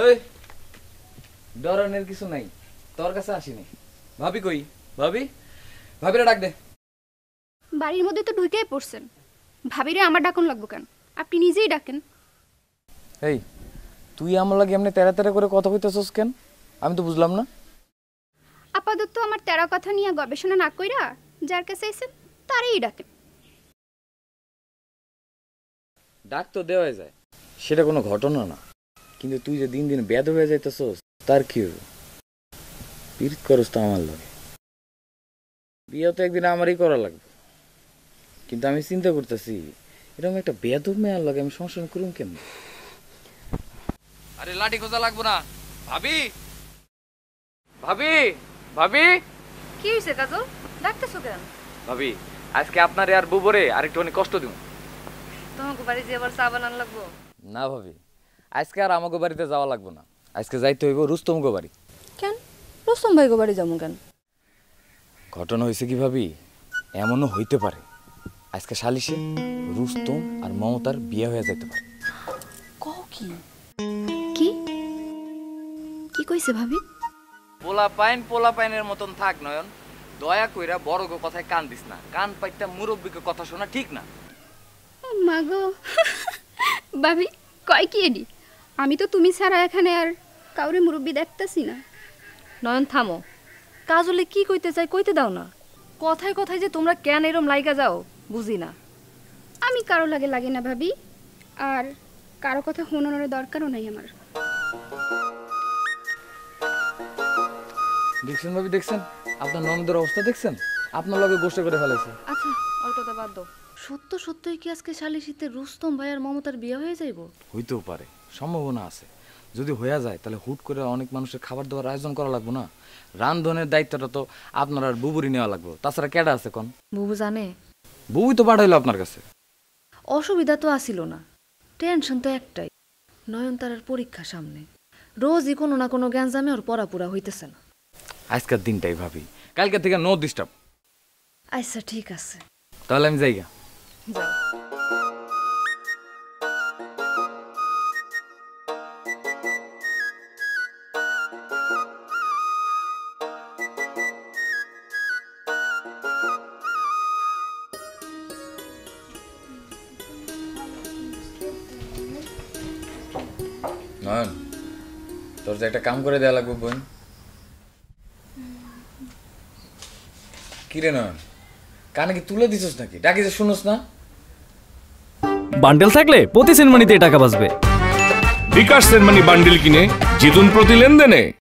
এই ডরানোর কিছু নাই, তোর কাছে আসিনি। ভাবি কই? ভাবি, ভাবিরা ডাক দে। বাড়ির মধ্যে তো ঢুকেই পড়ছেন, ভাবিরে আমার ডাকুন লাগবো কেন? আপনি নিজেই ডাকেন। এই তুই আমার লাগে এমনি তেরা তেরা করে কথা কইতেছস কেন? আমি তো বুঝলাম না। আপাতত আমার তেরা কথা নিয়ে গবেষণা না কইরা যার কাছে আইছেন তারই ডাকেন। ডাক তো দেওয়া যায়, সেটা কোনো ঘটনা না, কিন্তু তুই যে দিন দিন বেদ হয়ে যাইতেছস তার কি হবে? পীড়িত করস তো আমার লাগে, বিয়ে তো একদিন আমারই করা লাগবে, কিন্তু আমি চিন্তা করতেছি এরকম একটা বেদব মেয়ার লাগে আমি সংসার করুম কেমন? আরে লাঠি খোঁজা লাগবো না। ভাবি, ভাবি, ভাবি, কি হইছে কাজল, ডাকতেছো কেন? ভাবি আজকে আপনারে আর বুবরে আরেকটুখানি কষ্ট দিব। তোমাকে বাড়ি যে আবার চা বানান লাগবো? না ভাবি, আজকে আর আমাকে বাড়িতে যাওয়া লাগবো না, আজকে যাইতে হইব রুস্তমগো বাড়ি। কেন রুস্তম ভাই গো বাড়ি যাবো কেন? ঘটনা হয়েছে কি ভাবি, এমনও হইতে পারে আজকে সালিশে রুস্তম আর মমতার বিয়ে হয়ে যেতে পারে। কও কি? কি কি কইছে ভাবি? পোলা পাইনের মতন থাক নয়ন, দয়া কইরা বড় গো কথায় কান দিস না, কান পাইতা মুরব্বীকে কথা শোনা ঠিক না। মাগো ভাবি কয় কি এডি? আমি তো তুমি ছাড়া এখানে আর কাউরে মুরব্বি দেখতাছি না। নয়ন থামো, কাজলে কি কইতে চাই কইতে দাও না। কথায় কথায় যে তোমরা কেন এরম লাইগা যাও বুঝি না। আমি কারো লাগে না ভাবি, আর কারো কথা শোনানোর দরকারও নাই আমার। দেখছেন ভাবি, দেখছেন আপনার ননদের অবস্থা, দেখছেন আপনার লগে গোষ্ঠ করে ফেলেছে। আচ্ছা ওর কথা বাদ দাও। সত্যই কি আজকে শালিশিতে রুস্তম ভাই আর মমতার বিয়ে হয়ে যাইব? হইতেও পারে, সম্ভাবনা আছে। যদি হয়ে যায় তাহলে হুট করে অনেক মানুষের খাবার দাবার আয়োজন করা লাগবে না? রান্ধনের দায়িত্বটা তো আপনার আর বুবুরি নেওয়া লাগবে, তাছাড়া কেডা আছে কোন? বুবু জানে? বুবুই তো পাঠাইলো আপনার কাছে। অসুবিধা তো আসিল না, টেনশন তো একটাই, নয়নতারার পরীক্ষা সামনে, রোজই কোনো না কোনো জ্ঞানজামে ওর পড়াপুরা হইতেছে না। আজকের দিনটাই ভাবি, কালকে থেকে নো ডিস্টার্ব। আচ্ছা ঠিক আছে, তাহলে আমি যাইগা। যাও। নয়ন, তোর যে একটা কাম করে দেওয়া লাগবে বোন। কিরে নয়ন, কানে কি তুলে দিছস নাকি? ডাকি যে শুনোস না? বান্ডেল থাকলে প্রতি সেনমানিতে টাকা বাঁচবে। বিকাশ সেনমানি বান্ডেল কিনে জিতুন প্রতি লেনদেনে।